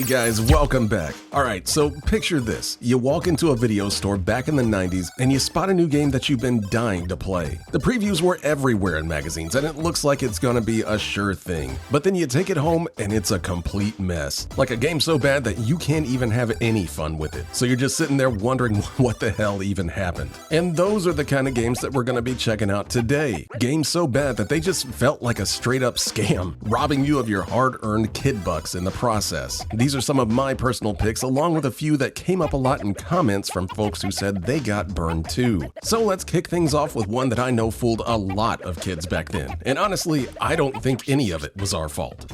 guys, welcome back. Alright, so picture this. You walk into a video store back in the 90s and you spot a new game that you've been dying to play. The previews were everywhere in magazines and it looks like it's gonna be a sure thing. But then you take it home and it's a complete mess. Like a game so bad that you can't even have any fun with it. So you're just sitting there wondering what the hell even happened. And those are the kind of games that we're gonna be checking out today. Games so bad that they just felt like a straight up scam, robbing you of your hard-earned kid bucks in the process. These are some of my personal picks, along with a few that came up a lot in comments from folks who said they got burned too. So let's kick things off with one that I know fooled a lot of kids back then. And honestly, I don't think any of it was our fault.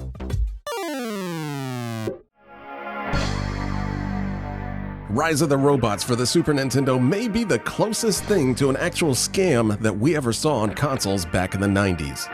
Rise of the Robots for the Super Nintendo may be the closest thing to an actual scam that we ever saw on consoles back in the 90s.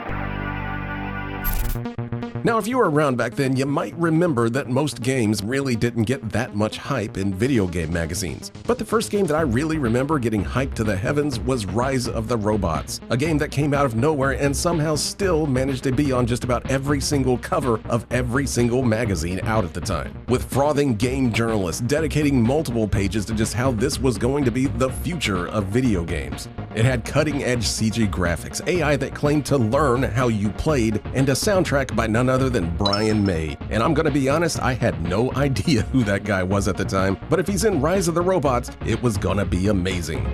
Now, if you were around back then, you might remember that most games really didn't get that much hype in video game magazines. But the first game that I really remember getting hyped to the heavens was Rise of the Robots, a game that came out of nowhere and somehow still managed to be on just about every single cover of every single magazine out at the time, with frothing game journalists dedicating multiple pages to just how this was going to be the future of video games. It had cutting-edge CG graphics, AI that claimed to learn how you played, and a soundtrack by none other than Brian May. And I'm gonna be honest, I had no idea who that guy was at the time, but if he's in Rise of the Robots, it was gonna be amazing.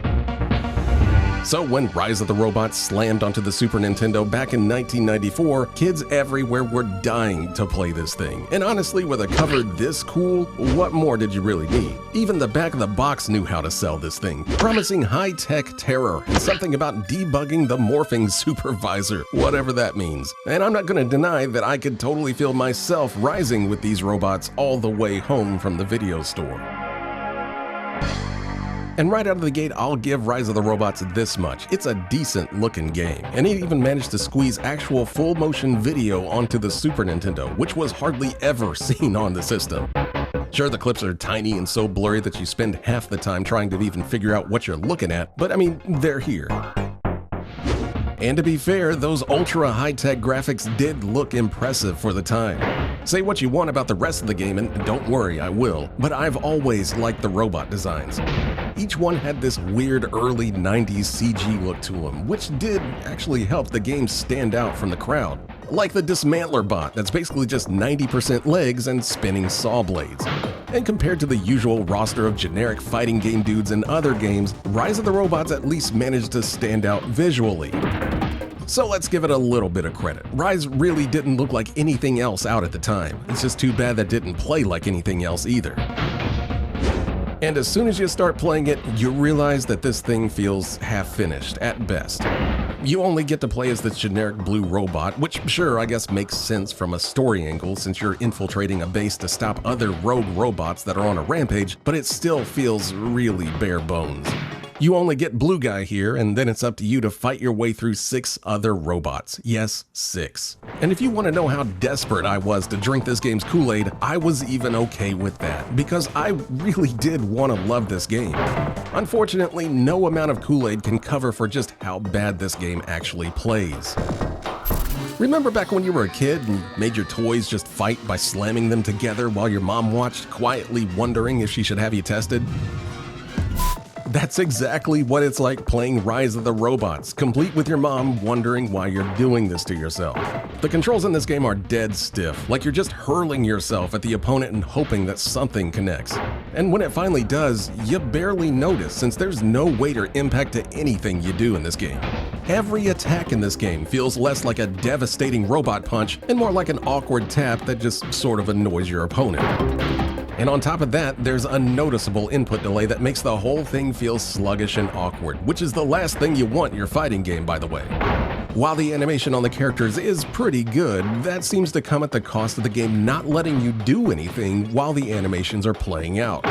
So when Rise of the Robots slammed onto the Super Nintendo back in 1994, kids everywhere were dying to play this thing. And honestly, with a cover this cool, what more did you really need? Even the back of the box knew how to sell this thing, promising high-tech terror and something about debugging the morphing supervisor, whatever that means. And I'm not gonna deny that I could totally feel myself rising with these robots all the way home from the video store. And right out of the gate, I'll give Rise of the Robots this much. It's a decent looking game, and it even managed to squeeze actual full motion video onto the Super Nintendo, which was hardly ever seen on the system. Sure, the clips are tiny and so blurry that you spend half the time trying to even figure out what you're looking at, but I mean, they're here. And to be fair, those ultra high-tech graphics did look impressive for the time. Say what you want about the rest of the game, and don't worry, I will, but I've always liked the robot designs. Each one had this weird early 90s CG look to them, which did actually help the game stand out from the crowd. Like the Dismantler bot that's basically just 90% legs and spinning saw blades. And compared to the usual roster of generic fighting game dudes in other games, Rise of the Robots at least managed to stand out visually. So let's give it a little bit of credit. Rise really didn't look like anything else out at the time. It's just too bad that didn't play like anything else either. And as soon as you start playing it, you realize that this thing feels half-finished at best. You only get to play as this generic blue robot, which sure, I guess makes sense from a story angle since you're infiltrating a base to stop other rogue robots that are on a rampage, but it still feels really bare bones. You only get Blue Guy here, and then it's up to you to fight your way through 6 other robots. Yes, 6. And if you want to know how desperate I was to drink this game's Kool-Aid, I was even okay with that, because I really did want to love this game. Unfortunately, no amount of Kool-Aid can cover for just how bad this game actually plays. Remember back when you were a kid and made your toys just fight by slamming them together while your mom watched, quietly wondering if she should have you tested? That's exactly what it's like playing Rise of the Robots, complete with your mom wondering why you're doing this to yourself. The controls in this game are dead stiff, like you're just hurling yourself at the opponent and hoping that something connects. And when it finally does, you barely notice since there's no weight or impact to anything you do in this game. Every attack in this game feels less like a devastating robot punch and more like an awkward tap that just sort of annoys your opponent. And on top of that, there's a noticeable input delay that makes the whole thing feel sluggish and awkward, which is the last thing you want in your fighting game, by the way. While the animation on the characters is pretty good, that seems to come at the cost of the game not letting you do anything while the animations are playing out.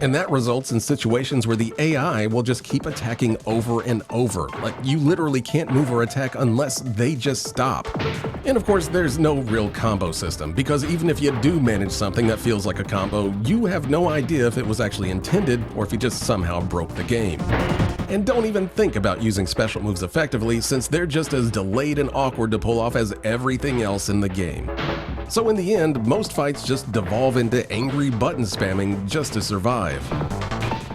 And that results in situations where the AI will just keep attacking over and over. Like, you literally can't move or attack unless they just stop. And of course, there's no real combo system, because even if you do manage something that feels like a combo, you have no idea if it was actually intended or if you just somehow broke the game. And don't even think about using special moves effectively, since they're just as delayed and awkward to pull off as everything else in the game. So in the end, most fights just devolve into angry button spamming just to survive.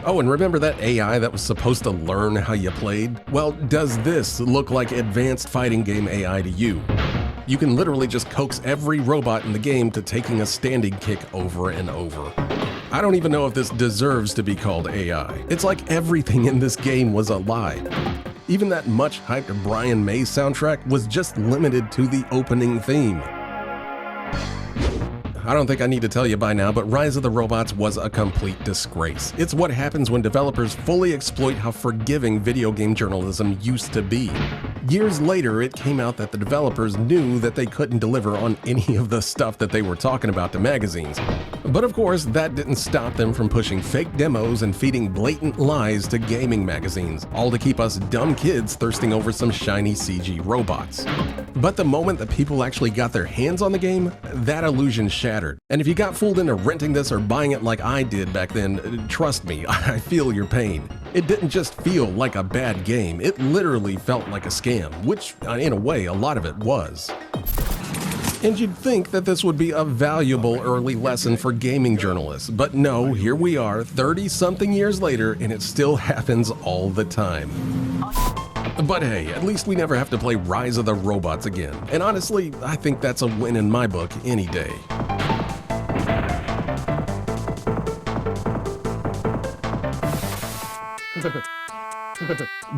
Oh, and remember that AI that was supposed to learn how you played? Well, does this look like advanced fighting game AI to you? You can literally just coax every robot in the game to taking a standing kick over and over. I don't even know if this deserves to be called AI. It's like everything in this game was a lie. Even that much hyped Brian May soundtrack was just limited to the opening theme. I don't think I need to tell you by now, but Rise of the Robots was a complete disgrace. It's what happens when developers fully exploit how forgiving video game journalism used to be. Years later, it came out that the developers knew that they couldn't deliver on any of the stuff that they were talking about to magazines. But of course, that didn't stop them from pushing fake demos and feeding blatant lies to gaming magazines, all to keep us dumb kids thirsting over some shiny CG robots. But the moment that people actually got their hands on the game, that illusion shattered. And if you got fooled into renting this or buying it like I did back then, trust me, I feel your pain. It didn't just feel like a bad game, it literally felt like a scam, which in a way, a lot of it was. And you'd think that this would be a valuable early lesson for gaming journalists, but no, here we are 30-something years later and it still happens all the time. But hey, at least we never have to play Rise of the Robots again, and honestly, I think that's a win in my book any day.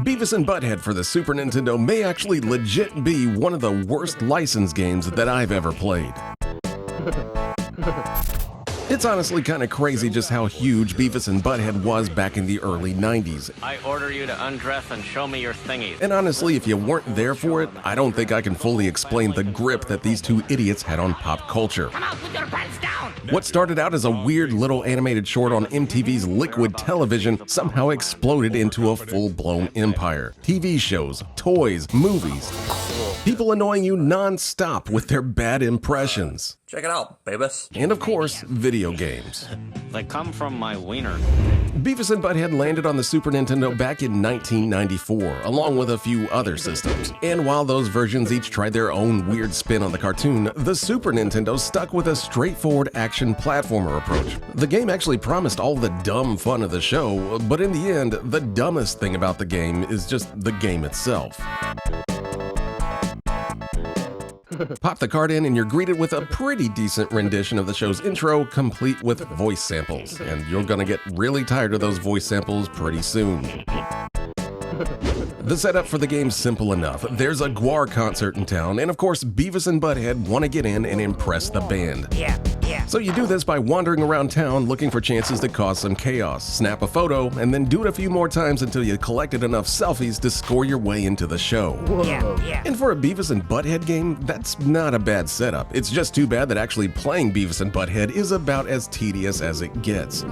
Beavis and Butt-Head for the Super Nintendo may actually legit be one of the worst licensed games that I've ever played. It's honestly kind of crazy just how huge Beavis and Butt-Head was back in the early 90s. I order you to undress and show me your thingies. And honestly, if you weren't there for it, I don't think I can fully explain the grip that these two idiots had on pop culture. Come out with your pants down! What started out as a weird little animated short on MTV's Liquid Television somehow exploded into a full-blown empire. TV shows, toys, movies. People annoying you non-stop with their bad impressions. Check it out, Beavis. And of course, video games. They come from my wiener. Beavis and Butt-Head landed on the Super Nintendo back in 1994, along with a few other systems. And while those versions each tried their own weird spin on the cartoon, the Super Nintendo stuck with a straightforward action platformer approach. The game actually promised all the dumb fun of the show, but in the end, the dumbest thing about the game is just the game itself. Pop the card in and you're greeted with a pretty decent rendition of the show's intro, complete with voice samples. And you're gonna get really tired of those voice samples pretty soon. The setup for the game's simple enough. There's a Gwar concert in town, and of course Beavis and Butt-Head want to get in and impress the band. Yeah. So you do this by wandering around town looking for chances to cause some chaos, snap a photo, and then do it a few more times until you collected enough selfies to score your way into the show. Yeah. And for a Beavis and Butt-Head game, that's not a bad setup. It's just too bad that actually playing Beavis and Butt-Head is about as tedious as it gets.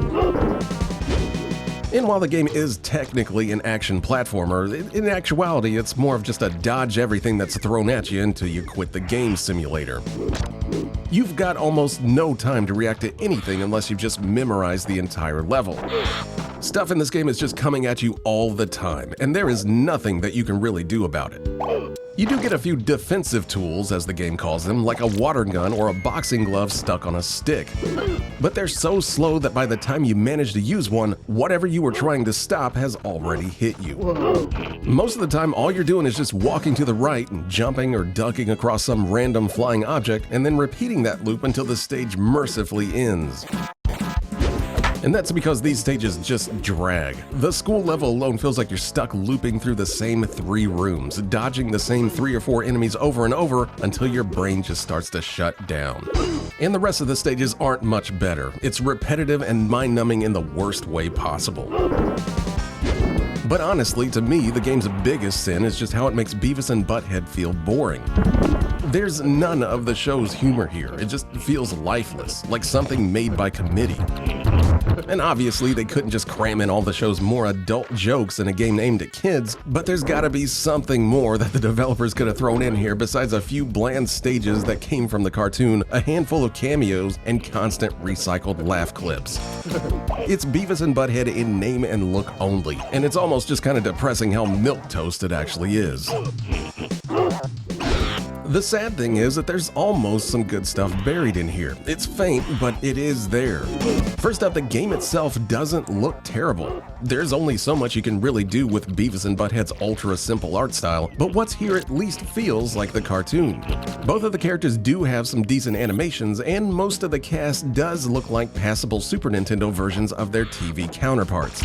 And while the game is technically an action platformer, in actuality it's more of just a dodge everything that's thrown at you until you quit the game simulator. You've got almost no time to react to anything unless you've just memorized the entire level. Stuff in this game is just coming at you all the time, and there is nothing that you can really do about it. You do get a few defensive tools, as the game calls them, like a water gun or a boxing glove stuck on a stick. But they're so slow that by the time you manage to use one, whatever you were trying to stop has already hit you. Most of the time, all you're doing is just walking to the right and jumping or ducking across some random flying object, and then repeating that loop until the stage mercifully ends. And that's because these stages just drag. The school level alone feels like you're stuck looping through the same 3 rooms, dodging the same 3 or 4 enemies over and over until your brain just starts to shut down. And the rest of the stages aren't much better. It's repetitive and mind-numbing in the worst way possible. But honestly, to me, the game's biggest sin is just how it makes Beavis and Butt-Head feel boring. There's none of the show's humor here. It just feels lifeless, like something made by committee. And obviously, they couldn't just cram in all the show's more adult jokes in a game aimed at kids, but there's gotta be something more that the developers could have thrown in here besides a few bland stages that came from the cartoon, a handful of cameos, and constant recycled laugh clips. It's Beavis and Butt-Head in name and look only, and it's almost just kind of depressing how milquetoast it actually is. The sad thing is that there's almost some good stuff buried in here. It's faint, but it is there. First up, the game itself doesn't look terrible. There's only so much you can really do with Beavis and Butt-Head's ultra-simple art style, but what's here at least feels like the cartoon. Both of the characters do have some decent animations, and most of the cast does look like passable Super Nintendo versions of their TV counterparts.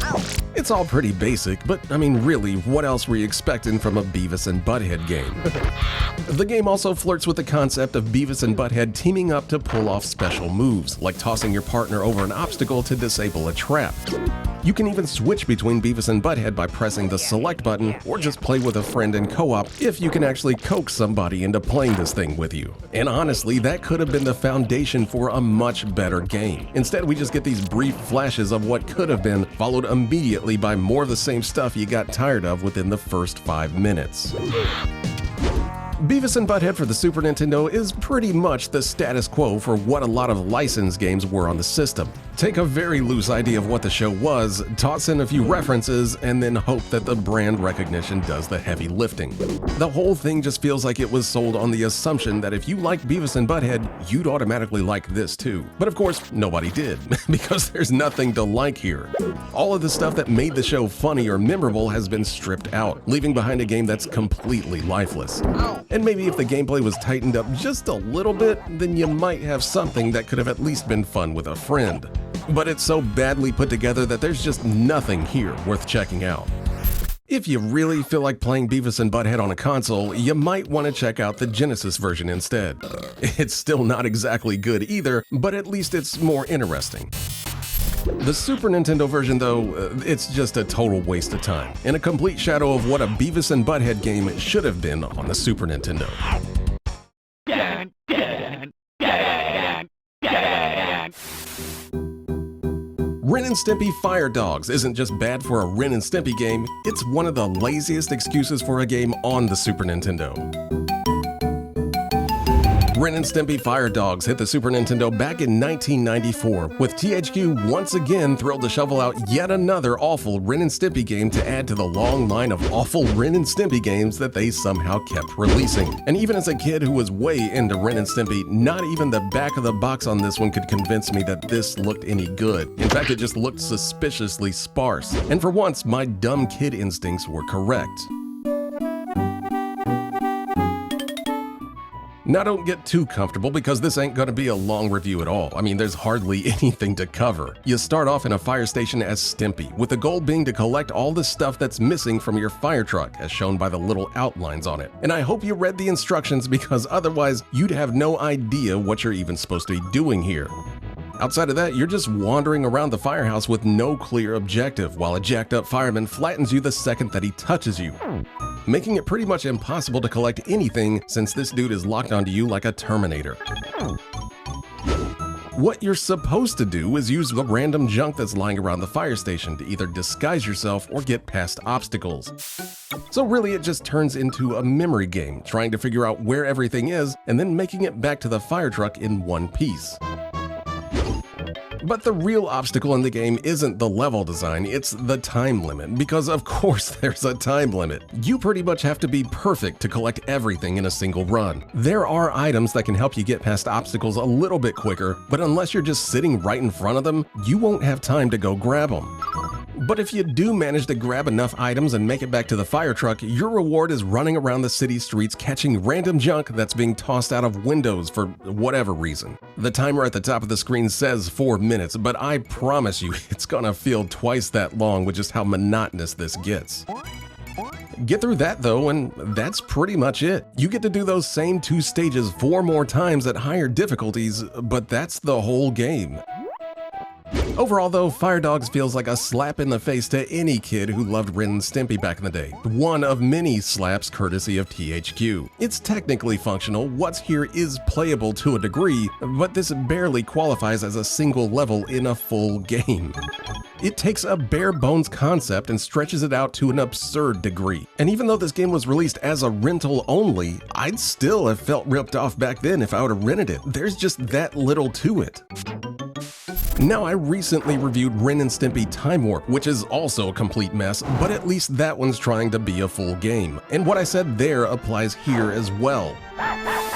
It's all pretty basic, but I mean really, what else were you expecting from a Beavis and Butt-Head game? The game also flirts with the concept of Beavis and Butt-Head teaming up to pull off special moves, like tossing your partner over an obstacle to disable a trap. You can even switch between Beavis and Butt-Head by pressing the select button, or just play with a friend in co-op if you can actually coax somebody into playing this thing with you. And honestly, that could have been the foundation for a much better game. Instead, we just get these brief flashes of what could have been, followed immediately by more of the same stuff you got tired of within the first 5 minutes. Beavis and Butt-Head for the Super Nintendo is pretty much the status quo for what a lot of licensed games were on the system. Take a very loose idea of what the show was, toss in a few references, and then hope that the brand recognition does the heavy lifting. The whole thing just feels like it was sold on the assumption that if you like Beavis and Butt-Head, you'd automatically like this too. But of course, nobody did, because there's nothing to like here. All of the stuff that made the show funny or memorable has been stripped out, leaving behind a game that's completely lifeless. And maybe if the gameplay was tightened up just a little bit, then you might have something that could have at least been fun with a friend. But it's so badly put together that there's just nothing here worth checking out. If you really feel like playing Beavis and Butt-Head on a console, you might want to check out the Genesis version instead. It's still not exactly good either, but at least it's more interesting. The Super Nintendo version, though, it's just a total waste of time, and a complete shadow of what a Beavis and Butt-Head game should have been on the Super Nintendo. Ren and Stimpy Fire Dogs isn't just bad for a Ren and Stimpy game, it's one of the laziest excuses for a game on the Super Nintendo. Ren and Stimpy Fire Dogs hit the Super Nintendo back in 1994, with THQ once again thrilled to shovel out yet another awful Ren and Stimpy game to add to the long line of awful Ren and Stimpy games that they somehow kept releasing. And even as a kid who was way into Ren and Stimpy, not even the back of the box on this one could convince me that this looked any good. In fact, it just looked suspiciously sparse. And for once, my dumb kid instincts were correct. Now don't get too comfortable because this ain't gonna be a long review at all. I mean, there's hardly anything to cover. You start off in a fire station as Stimpy, with the goal being to collect all the stuff that's missing from your fire truck, as shown by the little outlines on it. And I hope you read the instructions because otherwise you'd have no idea what you're even supposed to be doing here. Outside of that, you're just wandering around the firehouse with no clear objective, while a jacked up fireman flattens you the second that he touches you, making it pretty much impossible to collect anything since this dude is locked onto you like a Terminator. What you're supposed to do is use the random junk that's lying around the fire station to either disguise yourself or get past obstacles. So really it just turns into a memory game, trying to figure out where everything is and then making it back to the fire truck in one piece. But the real obstacle in the game isn't the level design, it's the time limit, because of course there's a time limit. You pretty much have to be perfect to collect everything in a single run. There are items that can help you get past obstacles a little bit quicker, but unless you're just sitting right in front of them, you won't have time to go grab them. But if you do manage to grab enough items and make it back to the fire truck, your reward is running around the city streets catching random junk that's being tossed out of windows for whatever reason. The timer at the top of the screen says 4 minutes, but I promise you it's gonna feel twice that long with just how monotonous this gets. Get through that though, and that's pretty much it. You get to do those same 2 stages 4 more times at higher difficulties, but that's the whole game. Overall though, Fire Dogs feels like a slap in the face to any kid who loved Ren and Stimpy back in the day. One of many slaps courtesy of THQ. It's technically functional, what's here is playable to a degree, but this barely qualifies as a single level in a full game. It takes a bare bones concept and stretches it out to an absurd degree. And even though this game was released as a rental only, I'd still have felt ripped off back then if I would have rented it. There's just that little to it. Now, I recently reviewed Ren and Stimpy Time Warp, which is also a complete mess, but at least that one's trying to be a full game. And what I said there applies here as well.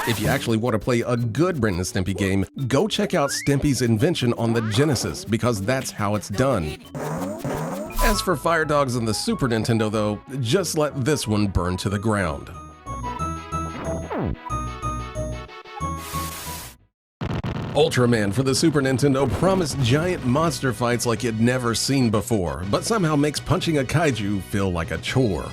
If you actually want to play a good Ren and Stimpy game, go check out Stimpy's invention on the Genesis, because that's how it's done. As for Fire Dogs on the Super Nintendo though, just let this one burn to the ground. Ultraman for the Super Nintendo promised giant monster fights like you'd never seen before, but somehow makes punching a kaiju feel like a chore.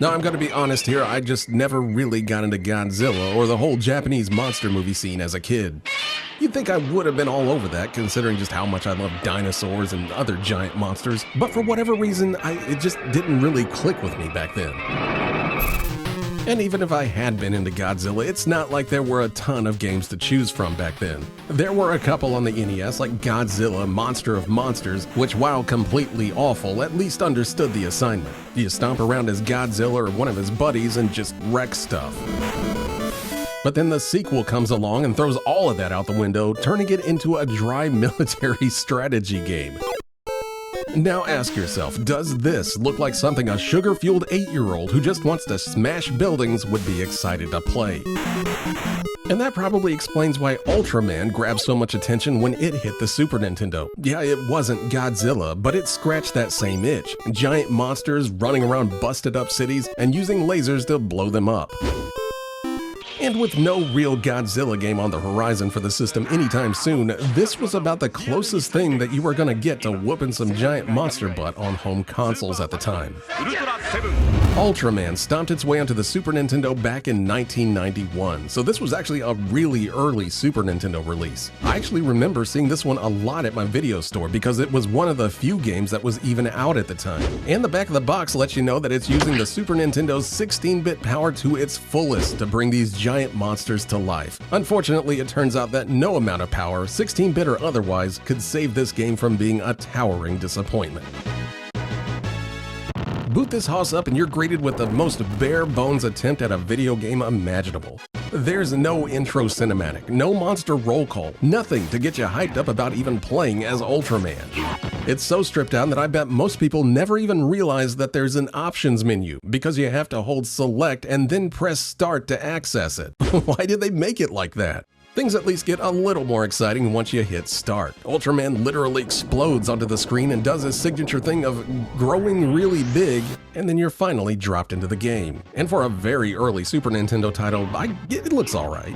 Now, I'm gonna be honest here, I just never really got into Godzilla or the whole Japanese monster movie scene as a kid. You'd think I would have been all over that, considering just how much I love dinosaurs and other giant monsters, but for whatever reason, it just didn't really click with me back then. And even if I had been into Godzilla, it's not like there were a ton of games to choose from back then. There were a couple on the NES, like Godzilla Monster of Monsters, which, while completely awful, at least understood the assignment. You stomp around as Godzilla or one of his buddies and just wreck stuff. But then the sequel comes along and throws all of that out the window, turning it into a dry military strategy game. Now ask yourself, does this look like something a sugar-fueled 8-year-old who just wants to smash buildings would be excited to play? And that probably explains why Ultraman grabbed so much attention when it hit the Super Nintendo. Yeah, it wasn't Godzilla, but it scratched that same itch. Giant monsters running around busted up cities and using lasers to blow them up. And with no real Godzilla game on the horizon for the system anytime soon, this was about the closest thing that you were gonna get to whooping some giant monster butt on home consoles at the time. Ultraman stomped its way onto the Super Nintendo back in 1991, so this was actually a really early Super Nintendo release. I actually remember seeing this one a lot at my video store because it was one of the few games that was even out at the time. And the back of the box lets you know that it's using the Super Nintendo's 16-bit power to its fullest to bring these giant monsters to life. Unfortunately, it turns out that no amount of power, 16-bit or otherwise, could save this game from being a towering disappointment. Boot this hoss up and you're greeted with the most bare-bones attempt at a video game imaginable. There's no intro cinematic, no monster roll call, nothing to get you hyped up about even playing as Ultraman. It's so stripped down that I bet most people never even realize that there's an options menu, because you have to hold select and then press start to access it. Why did they make it like that? Things at least get a little more exciting once you hit start. Ultraman literally explodes onto the screen and does his signature thing of growing really big, and then you're finally dropped into the game. And for a very early Super Nintendo title, it looks alright.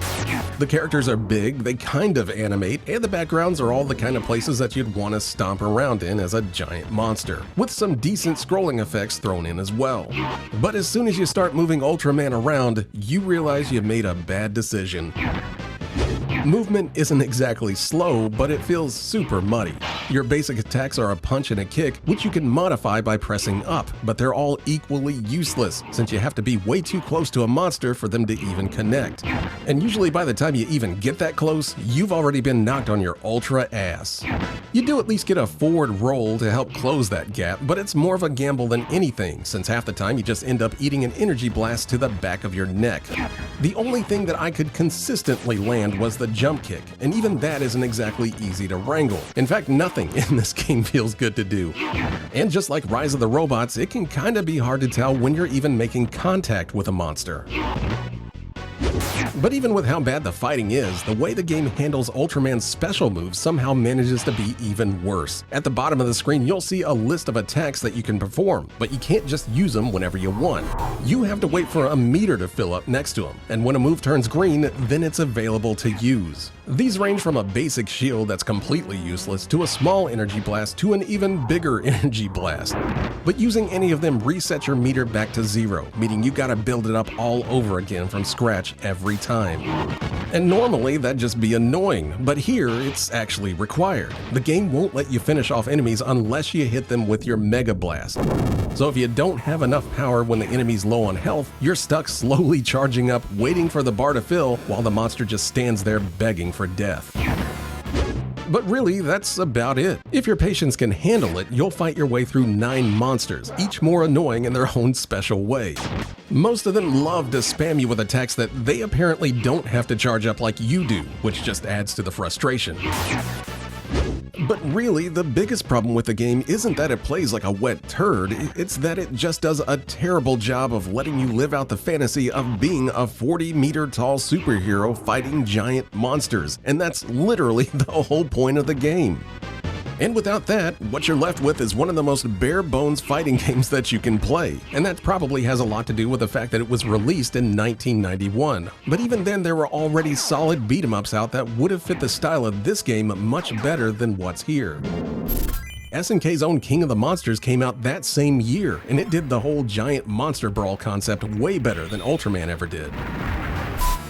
The characters are big, they kind of animate, and the backgrounds are all the kind of places that you'd want to stomp around in as a giant monster, with some decent scrolling effects thrown in as well. But as soon as you start moving Ultraman around, you realize you made a bad decision. Movement isn't exactly slow, but it feels super muddy. Your basic attacks are a punch and a kick, which you can modify by pressing up, but they're all equally useless, since you have to be way too close to a monster for them to even connect. And usually by the time you even get that close, you've already been knocked on your ultra ass. You do at least get a forward roll to help close that gap, but it's more of a gamble than anything, since half the time you just end up eating an energy blast to the back of your neck. The only thing that I could consistently land was the jump kick, and even that isn't exactly easy to wrangle. In fact, nothing in this game feels good to do. And just like Rise of the Robots, it can kinda be hard to tell when you're even making contact with a monster. But even with how bad the fighting is, the way the game handles Ultraman's special moves somehow manages to be even worse. At the bottom of the screen, you'll see a list of attacks that you can perform, but you can't just use them whenever you want. You have to wait for a meter to fill up next to them, and when a move turns green, then it's available to use. These range from a basic shield that's completely useless to a small energy blast to an even bigger energy blast. But using any of them resets your meter back to zero, meaning you gotta build it up all over again from scratch every time. And normally that'd just be annoying, but here it's actually required. The game won't let you finish off enemies unless you hit them with your Mega Blast. So if you don't have enough power when the enemy's low on health, you're stuck slowly charging up, waiting for the bar to fill while the monster just stands there begging for death. But really, that's about it. If your patience can handle it, you'll fight your way through 9 monsters, each more annoying in their own special way. Most of them love to spam you with attacks that they apparently don't have to charge up like you do, which just adds to the frustration. But really, the biggest problem with the game isn't that it plays like a wet turd, it's that it just does a terrible job of letting you live out the fantasy of being a 40-meter tall superhero fighting giant monsters, and that's literally the whole point of the game. And without that, what you're left with is one of the most bare-bones fighting games that you can play. And that probably has a lot to do with the fact that it was released in 1991. But even then, there were already solid beat-em-ups out that would have fit the style of this game much better than what's here. SNK's own King of the Monsters came out that same year, and it did the whole giant monster brawl concept way better than Ultraman ever did.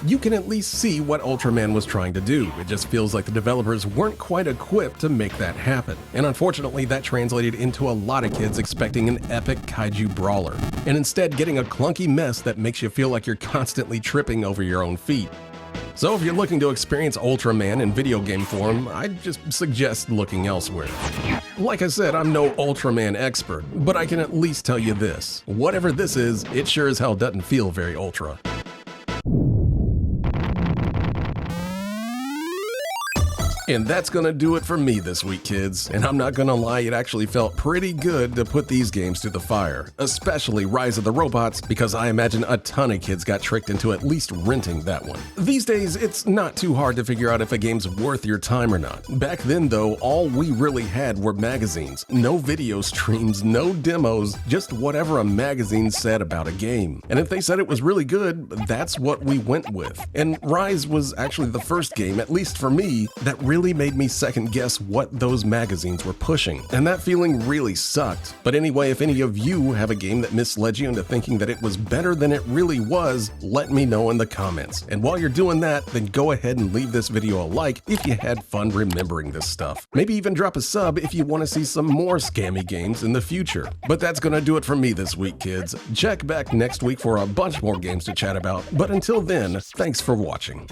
You can at least see what Ultraman was trying to do. It just feels like the developers weren't quite equipped to make that happen. And unfortunately, that translated into a lot of kids expecting an epic kaiju brawler, and instead getting a clunky mess that makes you feel like you're constantly tripping over your own feet. So if you're looking to experience Ultraman in video game form, I'd just suggest looking elsewhere. Like I said, I'm no Ultraman expert, but I can at least tell you this. Whatever this is, it sure as hell doesn't feel very Ultra. And that's gonna do it for me this week, kids. And I'm not gonna lie, it actually felt pretty good to put these games to the fire, especially Rise of the Robots, because I imagine a ton of kids got tricked into at least renting that one. These days, it's not too hard to figure out if a game's worth your time or not. Back then though, all we really had were magazines. No video streams, no demos, just whatever a magazine said about a game. And if they said it was really good, that's what we went with. And Rise was actually the first game, at least for me, that really made me second guess what those magazines were pushing, and that feeling really sucked. But anyway, if any of you have a game that misled you into thinking that it was better than it really was, let me know in the comments. And while you're doing that, then go ahead and leave this video a like if you had fun remembering this stuff. Maybe even drop a sub if you want to see some more scammy games in the future. But that's gonna do it for me this week, kids. Check back next week for a bunch more games to chat about, but until then, thanks for watching.